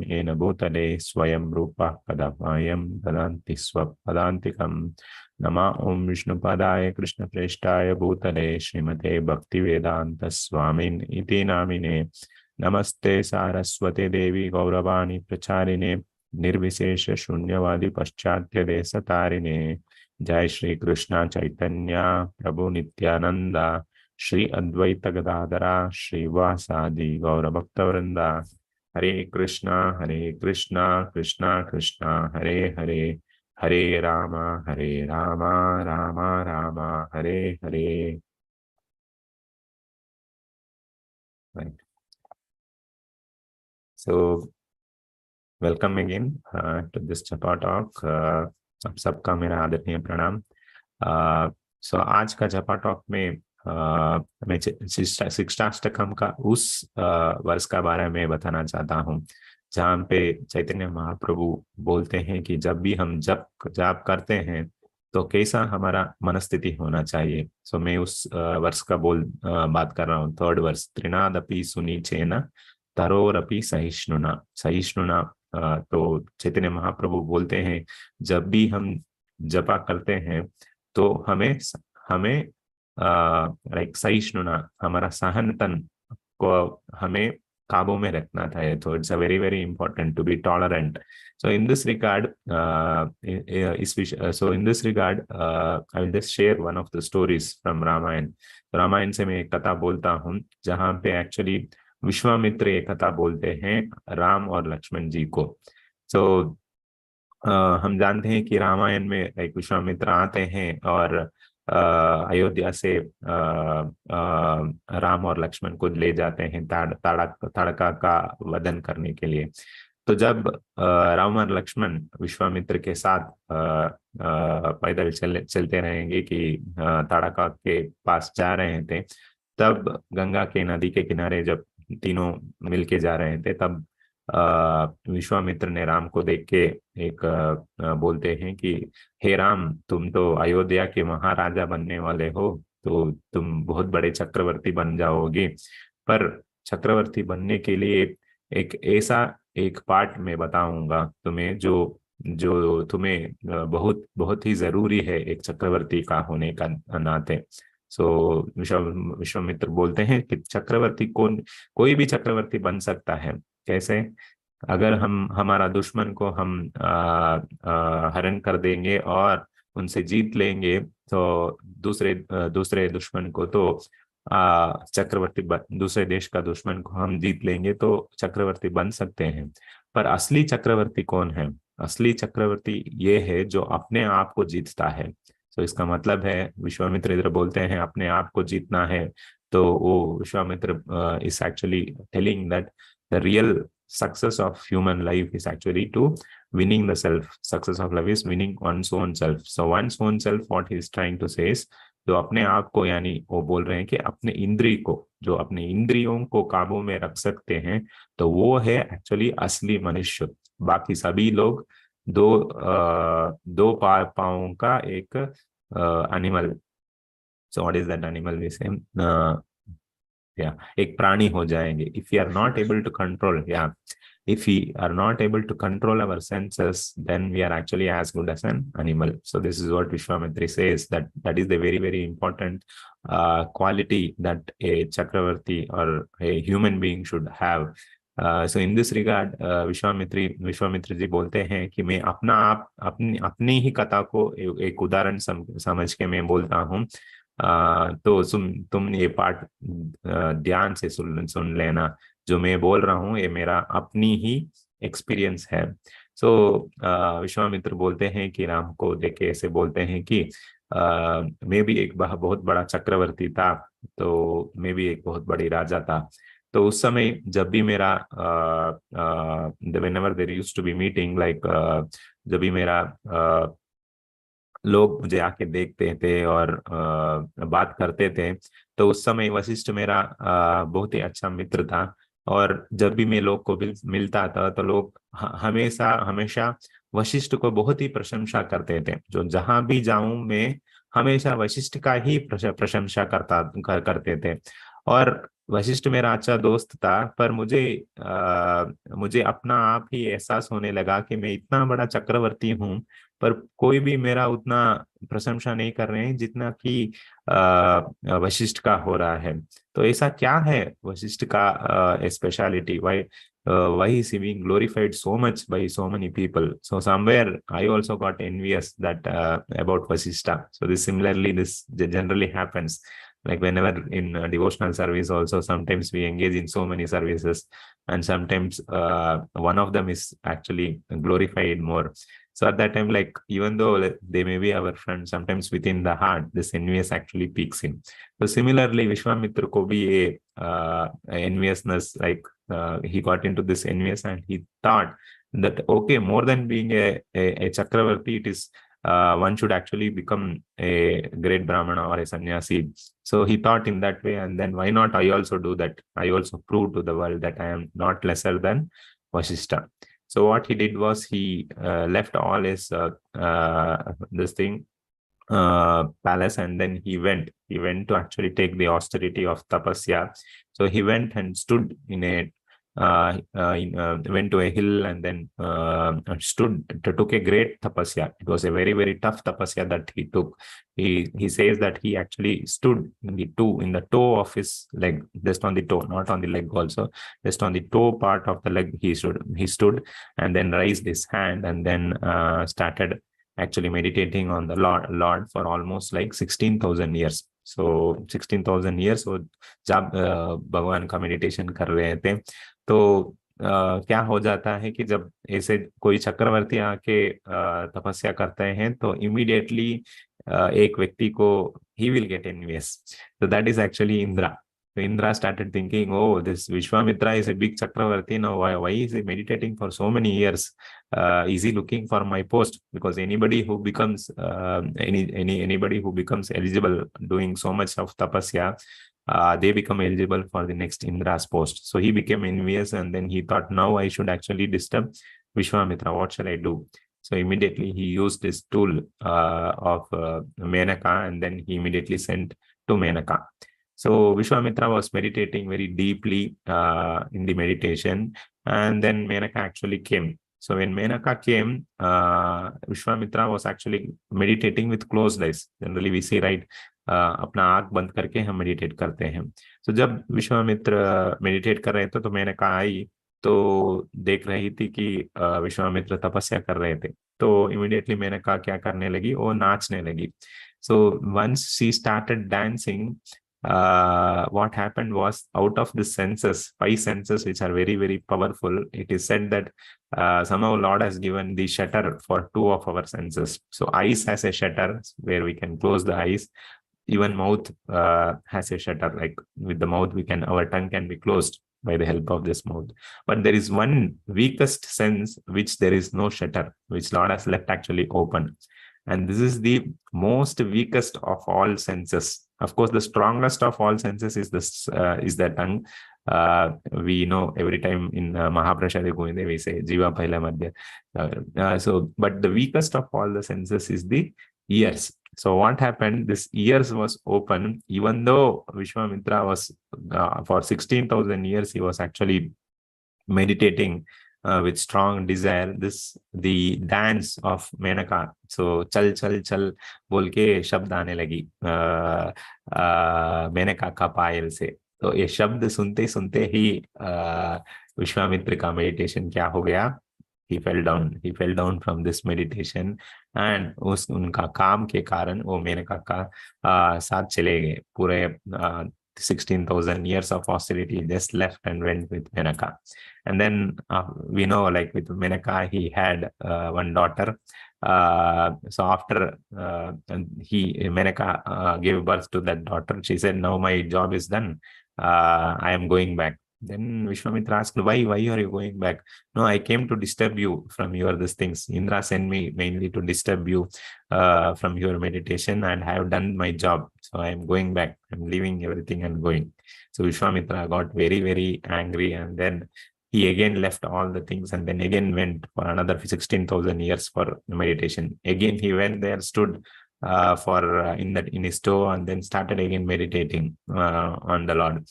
येन भूतले स्वयं रूपः कदा मह्यं ददाति स्वपदान्तिकम्। नमः ओं विष्णुपादाय कृष्णप्रेष्ठाय भूतले श्रीमते भक्तिवेदांत स्वामिन् इति नामिने। नमस्ते सारस्वते देवी गौरवाणी प्रचारिणे निर्विशेष शून्यवादी पाश्चात्य देशतारिणे। जय श्री कृष्ण चैतन्य प्रभु नित्यानंदा श्री अद्वैत गदाधरा श्रीवासादि गौर भक्तवृंदा। Hare Krishna Krishna Krishna Hare Hare, Hare Rama Rama Rama Hare Hare. Right. So welcome again to this japa talk. आप सबका मेरा आदरणीय प्रणाम। सो आज का जपा टॉक में मैं शिक्षाष्टकम का उस वर्ष का बारे में बताना चाहता हूँ जहाँ पे चैतन्य महाप्रभु बोलते हैं कि जब भी हम जाप करते हैं तो कैसा हमारा मनस्थिति होना चाहिए। सो मैं उस वर्ष का बात कर रहा हूँ। थर्ड वर्ष, त्रिनादपि सुनीचेन तरोरपि सहिष्णुना। सहिष्णुना तो चैतन्य महाप्रभु बोलते हैं जब भी हम जपा करते हैं तो हमें हमें लाइक सहिष्णुना, हमारा सहनतन को हमें काबू में रखना था। तो it's a very very important to be tolerant. So in this regard I will just share one of the stories from Ramayana. Ramayana से मैं एक कथा बोलता हूँ जहाँ पे एक्चुअली विश्वामित्र एक कथा बोलते हैं राम और लक्ष्मण जी को। सो हम जानते हैं कि रामायण में एक विश्वामित्र आते हैं और अयोध्या से राम और लक्ष्मण को ले जाते हैं ताड़का का वधन करने के लिए। तो जब राम और लक्ष्मण विश्वामित्र के साथ पैदल चलते रहेंगे कि ताड़का के पास जा रहे थे, तब गंगा के नदी के किनारे जब तीनों मिलके जा रहे थे, तब विश्वामित्र ने राम को देख के एक बोलते हैं कि हे राम, तुम तो अयोध्या के महाराजा बनने वाले हो, तो तुम बहुत बड़े चक्रवर्ती बन जाओगे। पर चक्रवर्ती बनने के लिए एक ऐसा एक पाठ मैं बताऊंगा तुम्हें जो जो तुम्हें बहुत बहुत ही जरूरी है एक चक्रवर्ती का होने का नाते। सो विश्वामित्र बोलते हैं कि चक्रवर्ती कोई भी चक्रवर्ती बन सकता है। कैसे? अगर हम हमारा दुश्मन को हम हरण कर देंगे और उनसे जीत लेंगे तो दूसरे दुश्मन को तो चक्रवर्ती दूसरे देश का दुश्मन को हम जीत लेंगे तो चक्रवर्ती बन सकते हैं। पर असली चक्रवर्ती कौन है? असली चक्रवर्ती ये है जो अपने आप को जीतता है। तो इसका मतलब है विश्वामित्र इधर बोलते हैं अपने आप को जीतना है। तो वो Vishwamitra is actually telling that the real success of human life is actually to winning the self. Success of life is winning one's own self. So one's own self, what he is trying to say is, जो अपने आप को, यानी वो बोल रहे हैं कि अपने इंद्रिय को, जो अपने इंद्रियों को काबू में रख सकते हैं, तो वो है एक्चुअली असली मनुष्य। बाकी सभी लोग दो पाँवों का एक animal. So what is that animal? We say एक प्राणी हो जाएंगे if we are not able to control, if we are not able to control our senses, then we are actually as good as an animal. So this is what Vishwamitra says, that is the very very important quality that a chakravarti or a human being should have. So in this regard Vishwamitra ji बोलते हैं कि मैं अपनी ही कथा को एक उदाहरण समझ के मैं बोलता हूँ। तो तुम ये पाठ ध्यान से सुन लेना। जो मैं बोल रहा हूँ ये मेरा अपनी ही एक्सपीरियंस है। सो विश्वामित्र बोलते हैं कि राम को देख के ऐसे बोलते हैं कि मैं भी एक बहुत बड़ा चक्रवर्ती था, तो मैं भी एक बहुत बड़ी राजा था। तो उस समय जब भी मेरा whenever there used to be meeting, like जब भी मेरा लोग मुझे आके देखते थे और बात करते थे, तो उस समय वशिष्ठ मेरा बहुत ही अच्छा मित्र था। और जब भी मैं लोग को मिलता था तो लोग हमेशा वशिष्ठ को बहुत ही प्रशंसा करते थे। जो जहां भी जाऊं मैं हमेशा वशिष्ठ का ही प्रशंसा करते थे। और वशिष्ठ मेरा अच्छा दोस्त था, पर मुझे अपना आप ही एहसास होने लगा कि मैं इतना बड़ा चक्रवर्ती हूँ, पर कोई भी मेरा उतना प्रशंसा नहीं कर रहे हैं जितना कि वशिष्ठ का हो रहा है। तो ऐसा क्या है वशिष्ठ का speciality? why is he being glorified so much by so many people? So somewhere I also got envious that about Vasishta. So this generally happens. Like whenever in devotional service also, sometimes we engage in so many services, and sometimes one of them is actually glorified more. So at that time, like even though they may be our friends, sometimes within the heart this envious actually peaks in. So similarly Vishwamitra ko bhi ye enviousness, like he got into this envious and he thought that okay, more than being a chakravarti, it is one should actually become a great brahmana or a sannyasi. So he thought in that way, and then why not I also do that? I also prove to the world that I am not lesser than Vasishta. So what he did was he left all his this thing palace, and then he went to actually take the austerity of tapasya. So he went and stood in a went to a hill, and then took a great tapasya. It was a very very tough tapasya that he took. He says that he actually stood in the toe of his leg, just on the toe, not on the leg also, just on the toe part of the leg. He stood and then raised his hand, and then started actually meditating on the Lord for almost like 16,000 years. So 16,000 years वो जब भगवान का meditation कर रहे थे, तो क्या हो जाता है कि जब ऐसे कोई चक्रवर्ती आके तपस्या करते हैं, तो इमीडिएटली एक व्यक्ति को he will get envious. So that is actually Indra. So Indra started thinking, oh, this Vishwamitra is a big Chakravarti now. Why is he meditating for so many years? Is he looking for my post? Because anybody who becomes anybody who becomes eligible doing so much of tapasya, they become eligible for the next Indra's post. So he became envious, and then he thought, now I should actually disturb Vishwamitra. What shall I do? So immediately he used this tool of Menaka, and then he immediately sent to Menaka. So Vishwamitra was meditating very deeply in the meditation, and then Menaka actually came. So when Menaka came, Vishwamitra was actually meditating with closed eyes. Generally we see, right, अपना आंख बंद करके हम meditate करते हैं. तो जब Vishwamitra meditate कर रहे थे, तो मेनका आई, तो देख रही थी कि विश्वामित्र तपस्या कर रहे थे. तो इमीडिएटली मेनका क्या करने लगी, वो नाचने लगी. So once she started dancing, what happened was, out of the senses, 5 senses which are very very powerful, it is said that somehow Lord has given the shutter for 2 of our senses. So eyes has a shutter where we can close the eyes. Even mouth has a shutter, like with the mouth our tongue can be closed by the help of this mouth. But there is one weakest sense which there is no shutter, which Lord has left actually open. And this is the most weakest of all senses. Of course, the strongest of all senses is the tongue. We know every time in Mahaprasad Govinda we say Jiva Paila Madhya. But the weakest of all the senses is the ears. So what happened? This ears was open, even though Vishwamitra was for 16,000 years he was actually meditating with strong desire. The dance of Menaka. So chal chal chal बोल के शब्द आने लगी मेनका का पायल से. तो ये शब्द सुनते सुनते ही विश्वामित्र का मेडिटेशन क्या हो गया? He fell down from this meditation, and उनका काम के कारण वो मेनका का साथ चले गए. पूरे 16,000 years of austerity just left and went with Menaka. And then we know, like with Menaka, he had one daughter. So after Menaka gave birth to that daughter, she said, now my job is done. I am going back. Then Vishwamitra asked, why are you going back? No, I came to disturb you from your these things. Indra sent me mainly to disturb you from your meditation, and I have done my job. So I am going back. I'm leaving everything and going. So Vishwamitra got very, very angry, and then he again left all the things, and then again went for another 16,000 years for meditation. Again, he went there, stood in his toe, and then started again meditating on the Lord.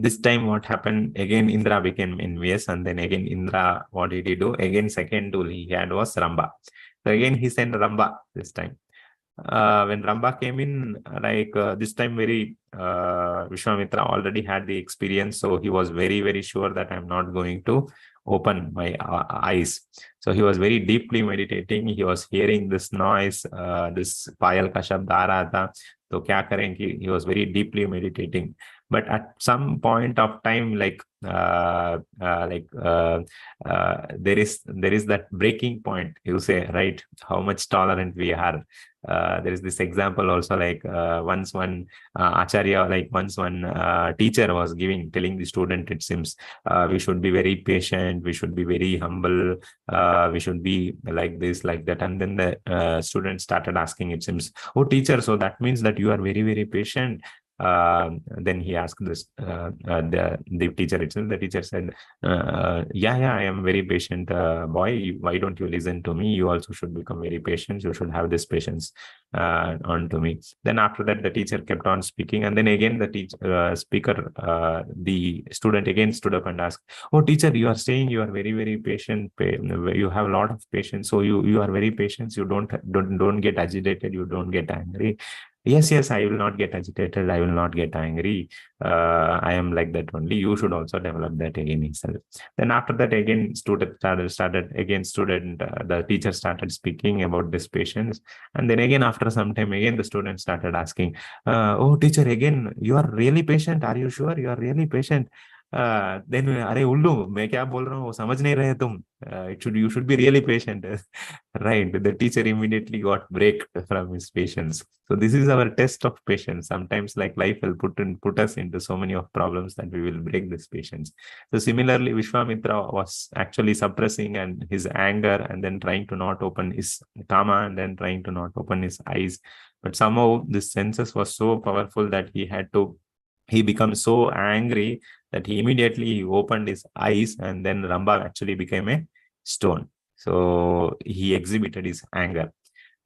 This time what happened again, Indra became envious, and then again Indra, what did he do? Again, second tool he had was Ramba. So again he sent Ramba this time. When Ramba came in, this time very Vishwamitra already had the experience, so he was very, very sure that I'm not going to open my eyes. So he was very deeply meditating. He was hearing this noise, this payal ka shabd aa raha tha. So kya karengi? He was very deeply meditating. But at some point of time, there is that breaking point. You say, right? How much tolerant we are. There is this example also, once one acharya, once one teacher was telling the student, it seems, we should be very patient, we should be very humble, we should be like this, like that. And then the student started asking, it seems, oh teacher, so that means that you are very, very patient. Then he asked this the teacher itself. The teacher said, yeah, I am very patient boy. Why don't you listen to me? You also should become very patient. You should have this patience on to me. Then after that, the teacher kept on speaking, and then again the the student again stood up and asked, oh teacher, you are saying you are very, very patient, you have a lot of patience, so you are very patient, you don't get agitated, you don't get angry. Yes, I will not get agitated, I will not get angry. I am like that only. You should also develop that again himself. Then after that, again, the teacher started speaking about this patience. And then again, after some time, again, the student started asking, oh teacher, again, you are really patient. Are you sure you are really patient? Then अरे उल्लू मैं क्या बोल रहा हूँ वो समझ नहीं रहे तुम. You should be really patient. Right, the teacher immediately got break from his patience. So this is our test of patience. Sometimes like life will put us into so many of problems that we will break this patience. So similarly, Vishwamitra was actually suppressing and his anger, and then trying to not open his kama, and then trying to not open his eyes. But somehow this senses was so powerful that he became so angry that he immediately opened his eyes, and then Ramba actually became a stone. So he exhibited his anger.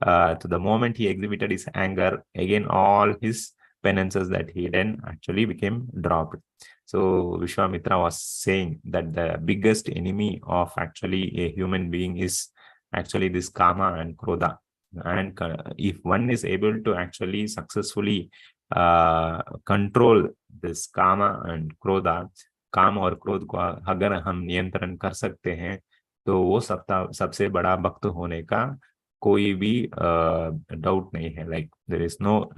To the moment he exhibited his anger, again all his penances that he done actually became dropped. So Vishwamitra was saying that the biggest enemy of actually a human being is actually this kama and krodha. And if one is able to actually successfully control this kama and krodha, काम और क्रोध को अगर हम नियंत्रण कर सकते हैं, तो वो सबसे बड़ा भक्त होने का कोई भी डाउट नहीं है. Like there is no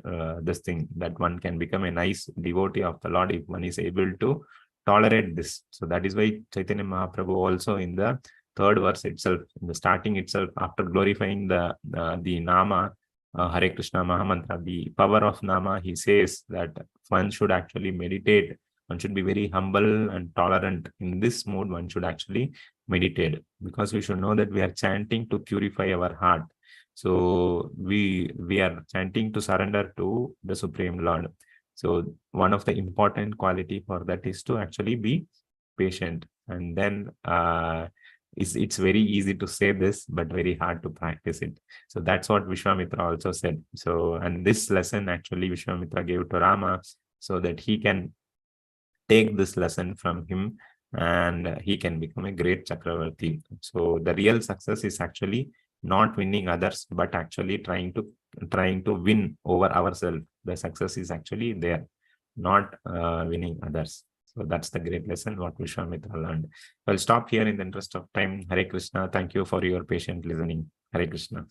this thing that one can become a nice devotee of the Lord if one is able to tolerate this. So that is why Chaitanya Mahaprabhu also in the third verse itself, in the starting itself, after glorifying the Nama, Hare Krishna Mahamantra, the power of Nama, he says that one should actually meditate. One should be very humble and tolerant. In this mode, one should actually meditate, because we should know that we are chanting to purify our heart. So we are chanting to surrender to the Supreme Lord. So one of the important quality for that is to actually be patient. And then it's very easy to say this, but very hard to practice it. So that's what Vishwamitra also said. So, and this lesson actually Vishwamitra gave to Rama so that he can take this lesson from him and he can become a great Chakravarti. So the real success is actually not winning others, but actually trying to win over ourselves. The success is actually there, not winning others. So that's the great lesson what Vishwamitra learned. I'll stop here in the interest of time. Hare Krishna. Thank you for your patient listening. Hare Krishna.